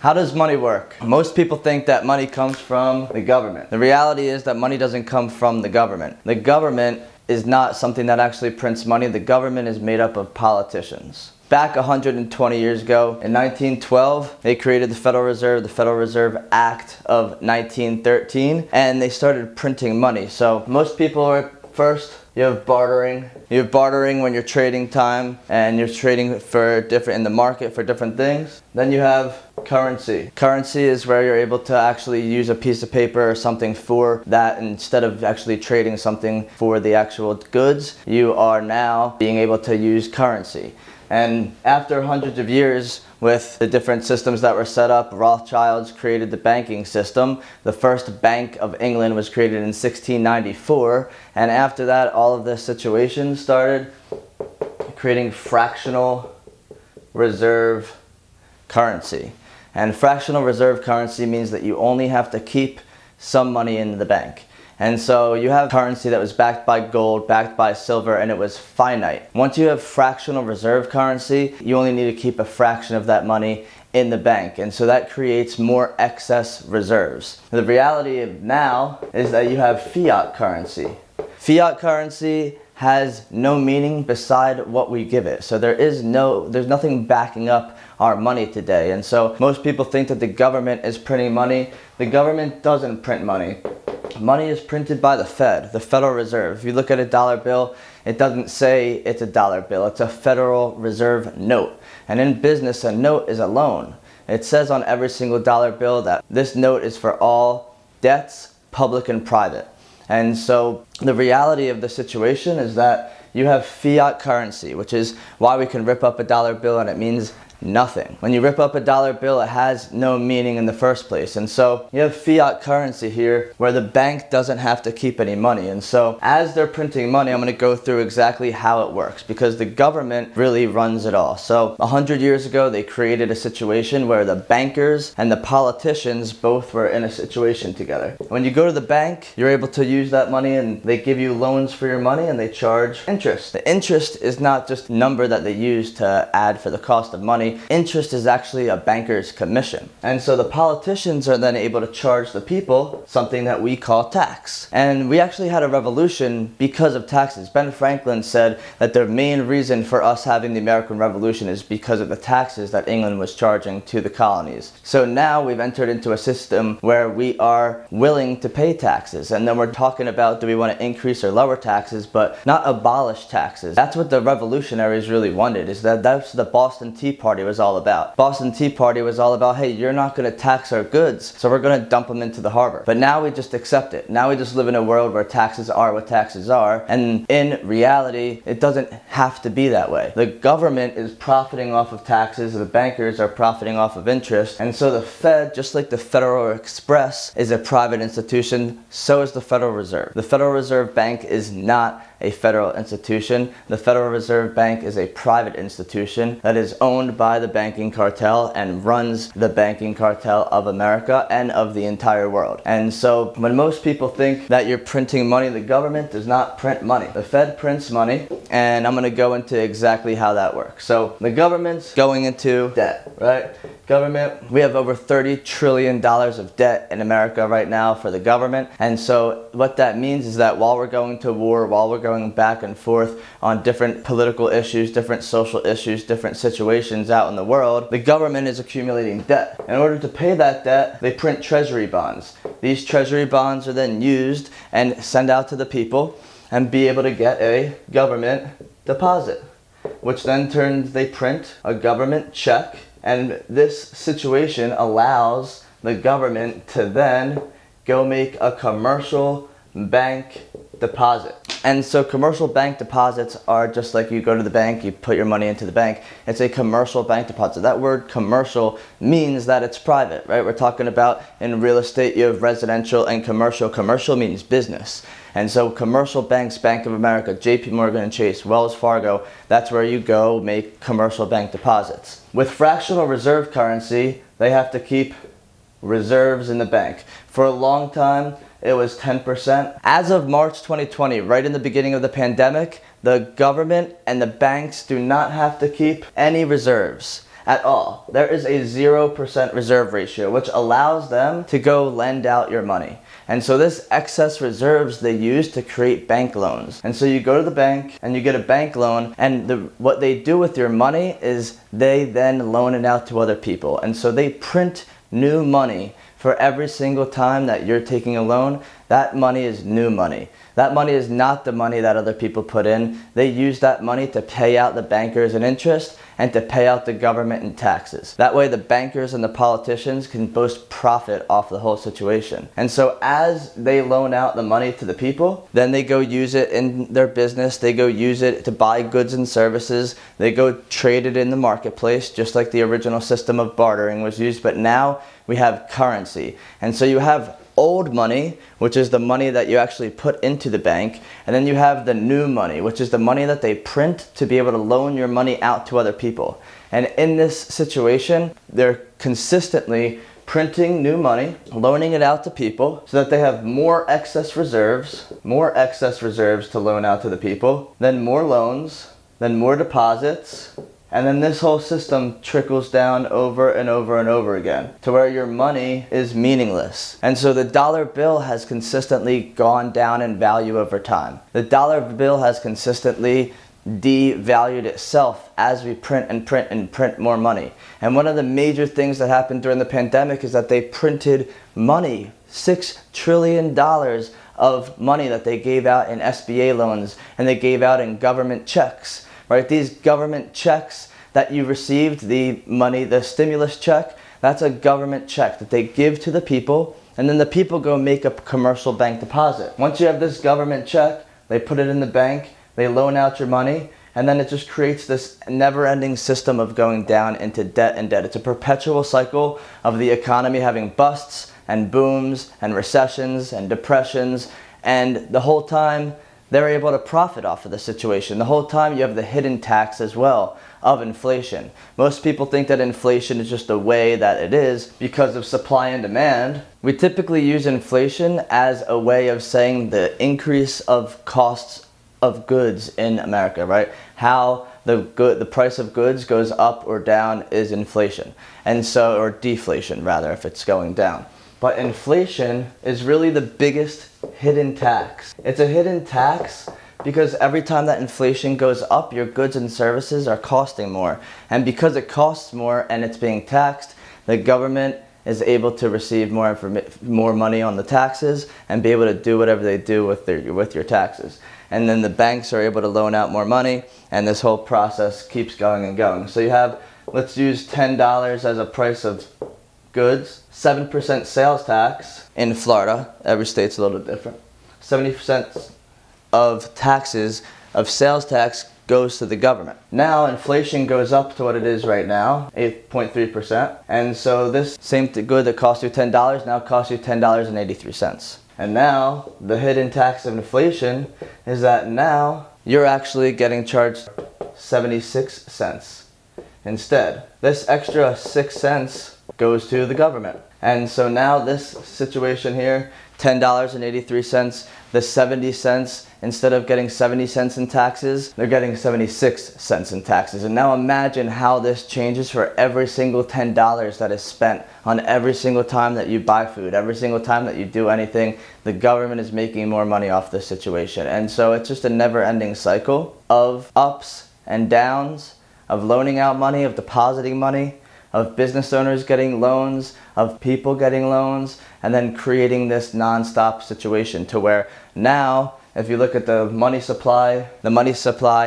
How does money work? Most people think that money comes from the government. The reality is that money doesn't come from the government. The government is not something that actually prints money. The government is made up of politicians. Back 120 years ago, in 1912, they created the Federal Reserve Act of 1913, and they started printing money. So most people are first, you have bartering. You have bartering when you're trading time and you're trading for in the market for different things. Then you have currency. Currency is where you're able to actually use a piece of paper or something for that. Instead of actually trading something for the actual goods, you are now being able to use currency. And after hundreds of years with the different systems that were set up, Rothschilds created the banking system. The first Bank of England was created in 1694. And after that, all of this situation started creating fractional reserve currency. And fractional reserve currency means that you only have to keep some money in the bank. And so you have currency that was backed by gold, backed by silver, and it was finite. Once you have fractional reserve currency, you only need to keep a fraction of that money in the bank. And so that creates more excess reserves. The reality now is that you have fiat currency. Fiat currency has no meaning beside what we give it. So there's nothing backing up our money today. And so most people think that the government is printing money. The government doesn't print money. Money is printed by the Fed, the Federal Reserve. If you look at a dollar bill, it doesn't say it's a dollar bill. It's a Federal Reserve note. And in business, a note is a loan. It says on every single dollar bill that this note is for all debts, public and private. And so the reality of the situation is that you have fiat currency, which is why we can rip up a dollar bill and it means nothing. When you rip up a dollar bill, it has no meaning in the first place. And so you have fiat currency here where the bank doesn't have to keep any money. And so as they're printing money, I'm going to go through exactly how it works because the government really runs it all. So 100 years ago, they created a situation where the bankers and the politicians both were in a situation together. When you go to the bank, you're able to use that money and they give you loans for your money and they charge interest. The interest is not just a number that they use to add for the cost of money. Interest is actually a banker's commission. And so the politicians are then able to charge the people something that we call tax. And we actually had a revolution because of taxes. Ben Franklin said that the main reason for us having the American Revolution is because of the taxes that England was charging to the colonies. So now we've entered into a system where we are willing to pay taxes. And then we're talking about, do we want to increase or lower taxes, but not abolish taxes. That's what the revolutionaries really wanted, is that's the Boston Tea Party was all about. Boston Tea Party was all about, hey, you're not going to tax our goods, so we're going to dump them into the harbor. But now we just accept it. Now we just live in a world where taxes are what taxes are, and in reality, it doesn't have to be that way. The government is profiting off of taxes, the bankers are profiting off of interest, and so the Fed, just like the Federal Express is a private institution, so is the Federal Reserve. The Federal Reserve Bank is not a federal institution. The Federal Reserve Bank is a private institution that is owned by the banking cartel and runs the banking cartel of America and of the entire world. And so when most people think that you're printing money, the government does not print money. The Fed prints money, and I'm going to go into exactly how that works. So the government's going into debt, right? Government, we have over $30 trillion of debt in America right now for the government. And so what that means is that while we're going to war, while we're going back and forth on different political issues, different social issues, different situations out in the world, the government is accumulating debt. In order to pay that debt, they print treasury bonds. These treasury bonds are then used and sent out to the people and be able to get a government deposit, which then they print a government check. And this situation allows the government to then go make a commercial bank deposit. And so commercial bank deposits are just like you go to the bank, you put your money into the bank. It's a commercial bank deposit. That word commercial means that it's private, right? We're talking about in real estate, you have residential and commercial. Commercial means business. And so commercial banks, Bank of America, JP Morgan and Chase, Wells Fargo, that's where you go make commercial bank deposits. With fractional reserve currency, they have to keep reserves in the bank. For a long time, it was 10%. As of March 2020, right in the beginning of the pandemic, the government and the banks do not have to keep any reserves. at all. There is a 0% reserve ratio, which allows them to go lend out your money. And so this excess reserves they use to create bank loans. And so you go to the bank and you get a bank loan, and what they do with your money is they then loan it out to other people. And so they print new money for every single time that you're taking a loan. That money is new money. That money is not the money that other people put in. They use that money to pay out the bankers in interest and to pay out the government in taxes. That way the bankers and the politicians can both profit off the whole situation. And so as they loan out the money to the people, then they go use it in their business. They go use it to buy goods and services. They go trade it in the marketplace, just like the original system of bartering was used. But now we have currency. And so you have old money, which is the money that you actually put into the bank, and then you have the new money, which is the money that they print to be able to loan your money out to other people. And in this situation, they're consistently printing new money, loaning it out to people so that they have more excess reserves to loan out to the people, then more loans, then more deposits. And then this whole system trickles down over and over and over again to where your money is meaningless. And so the dollar bill has consistently gone down in value over time. The dollar bill has consistently devalued itself as we print and print and print more money. And one of the major things that happened during the pandemic is that they printed money, $6 trillion of money that they gave out in SBA loans and they gave out in government checks. Right? These government checks that you received, the money, the stimulus check, that's a government check that they give to the people, and then the people go make a commercial bank deposit. Once you have this government check, they put it in the bank, they loan out your money, and then it just creates this never-ending system of going down into debt and debt. It's a perpetual cycle of the economy having busts and booms and recessions and depressions, and the whole time they're able to profit off of the situation. The whole time you have the hidden tax as well of inflation. Most people think that inflation is just the way that it is because of supply and demand. We typically use inflation as a way of saying the increase of costs of goods in America, right? How the price of goods goes up or down is inflation. And so, or deflation rather, if it's going down. But inflation is really the biggest hidden tax. It's a hidden tax because every time that inflation goes up, your goods and services are costing more. And because it costs more and it's being taxed, the government is able to receive more money on the taxes and be able to do whatever they do with your taxes. And then the banks are able to loan out more money, and this whole process keeps going and going. So you have, let's use $10 as a price of goods, 7% sales tax in Florida. Every state's a little different. 70% of taxes, of sales tax, goes to the government. Now inflation goes up to what it is right now, 8.3%. And so this same good that cost you $10 now costs you $10.83. And now the hidden tax of inflation is that now you're actually getting charged 76 cents instead. This extra 6 cents goes to the government. And so now this situation here, $10.83, the 70 cents, instead of getting 70 cents in taxes, they're getting 76 cents in taxes. And now imagine how this changes for every single $10 that is spent on every single time that you buy food, every single time that you do anything. The government is making more money off this situation. And so it's just a never-ending cycle of ups and downs, of loaning out money, of depositing money, of business owners getting loans, of people getting loans, and then creating this non-stop situation to where now, if you look at the money supply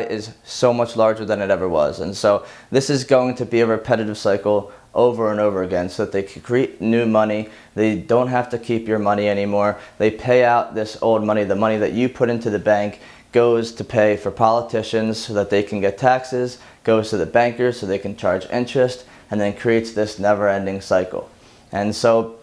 is so much larger than it ever was. And so this is going to be a repetitive cycle over and over again so that they can create new money. They don't have to keep your money anymore. They pay out this old money, the money that you put into the bank goes to pay for politicians so that they can get taxes, goes to the bankers so they can charge interest, and then creates this never-ending cycle. And so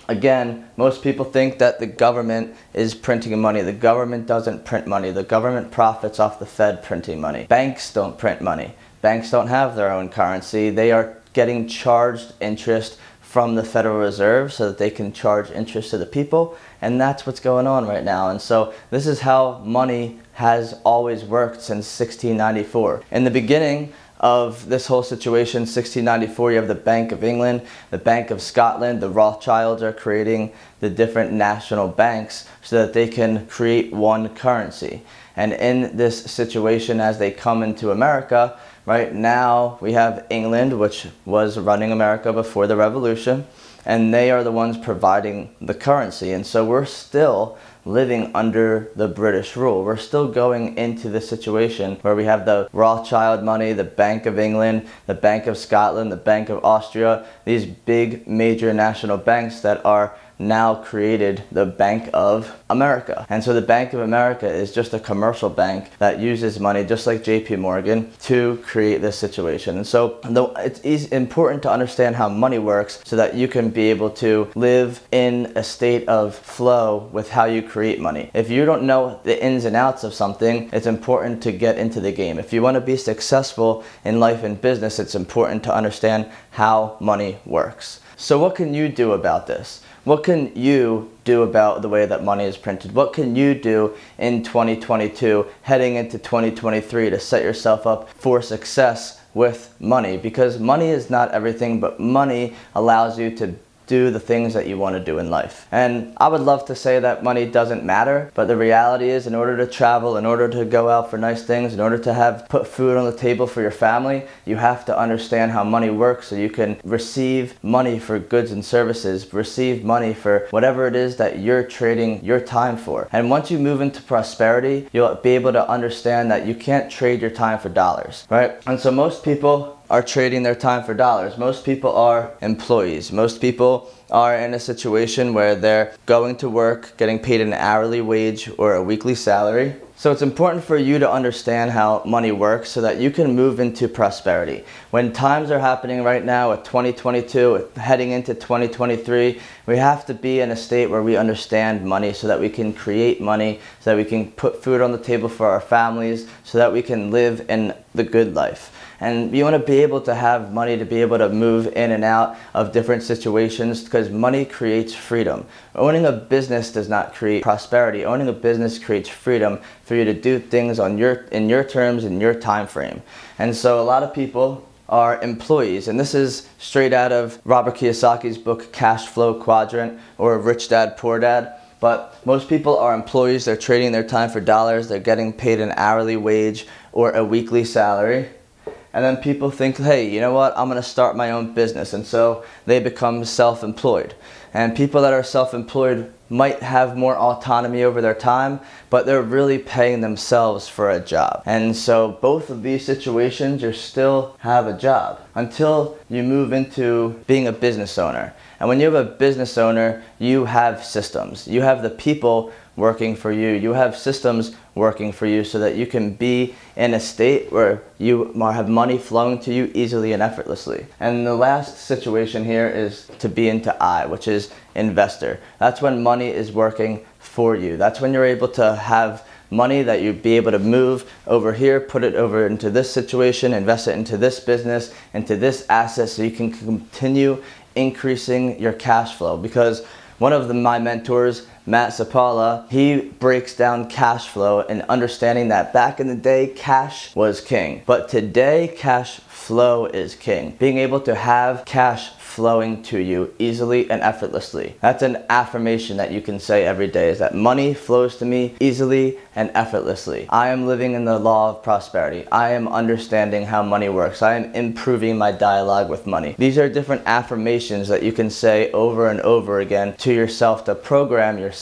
again, most people think that the government is printing money. The government doesn't print money. The government profits off the Fed printing money. Banks don't print money. Banks don't have their own currency. They are getting charged interest from the Federal Reserve so that they can charge interest to the people, and that's what's going on right now. And so this is how money has always worked since 1694. In the beginning of this whole situation, 1694, you have the Bank of England, the Bank of Scotland, the Rothschilds are creating the different national banks so that they can create one currency. And in this situation, as they come into America, right now we have England, which was running America before the revolution, and they are the ones providing the currency. And so we're still living under the British rule. We're still going into the situation where we have the Rothschild money, the Bank of England, the Bank of Scotland, the Bank of Austria, these big major national banks that are now created the Bank of America. And so the Bank of America is just a commercial bank that uses money just like JP Morgan to create this situation. And so it's important to understand how money works so that you can be able to live in a state of flow with how you create money. If you don't know the ins and outs of something, it's important to get into the game. If you want to be successful in life and business, it's important to understand how money works. So what can you do about this? What can you do about the way that money is printed? What can you do in 2022, heading into 2023, to set yourself up for success with money? Because money is not everything, but money allows you to do the things that you want to do in life. And I would love to say that money doesn't matter, but the reality is, in order to travel, in order to go out for nice things, in order to put food on the table for your family, you have to understand how money works so you can receive money for goods and services, receive money for whatever it is that you're trading your time for. And once you move into prosperity, you'll be able to understand that you can't trade your time for dollars, right? And so most people are trading their time for dollars. Most people are employees. Most people are in a situation where they're going to work, getting paid an hourly wage or a weekly salary. So it's important for you to understand how money works so that you can move into prosperity. When times are happening right now with 2022, with heading into 2023, we have to be in a state where we understand money so that we can create money, so that we can put food on the table for our families, so that we can live in the good life. And you want to be able to have money to be able to move in and out of different situations, because money creates freedom. Owning a business does not create prosperity. Owning a business creates freedom for you to do things in your terms, in your time frame. And so a lot of people are employees, and this is straight out of Robert Kiyosaki's book Cashflow Quadrant, or Rich Dad Poor Dad. But most people are employees. They're trading their time for dollars. They're getting paid an hourly wage or a weekly salary. And then people think, hey, you know what, I'm going to start my own business. And so they become self-employed. And people that are self-employed might have more autonomy over their time, but they're really paying themselves for a job. And so both of these situations, you still have a job until you move into being a business owner. And when you have a business owner, you have systems. You have the people working for you. You have systems working for you so that you can be in a state where you have money flowing to you easily and effortlessly. And the last situation here is to be into I, which is investor. That's when money is working for you. That's when you're able to have money that you'd be able to move over here, put it over into this situation, invest it into this business, into this asset, so you can continue increasing your cash flow. Because one of my mentors, Matt Sapala, he breaks down cash flow and understanding that back in the day, cash was king. But today, cash flow is king. Being able to have cash flowing to you easily and effortlessly. That's an affirmation that you can say every day, is that money flows to me easily and effortlessly. I am living in the law of prosperity. I am understanding how money works. I am improving my dialogue with money. These are different affirmations that you can say over and over again to yourself to program your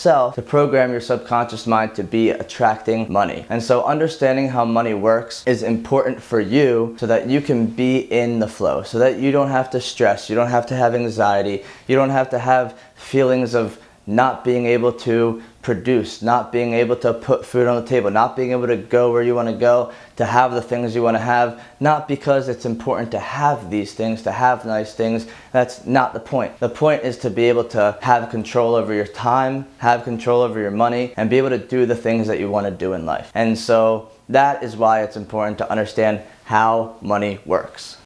subconscious mind to be attracting money. And so understanding how money works is important for you so that you can be in the flow, so that you don't have to stress, you don't have to have anxiety, you don't have to have feelings of not being able to produce, not being able to put food on the table, not being able to go where you want to go, to have the things you want to have, not because it's important to have these things, to have nice things. That's not the point. The point is to be able to have control over your time, have control over your money, and be able to do the things that you want to do in life. And so that is why it's important to understand how money works.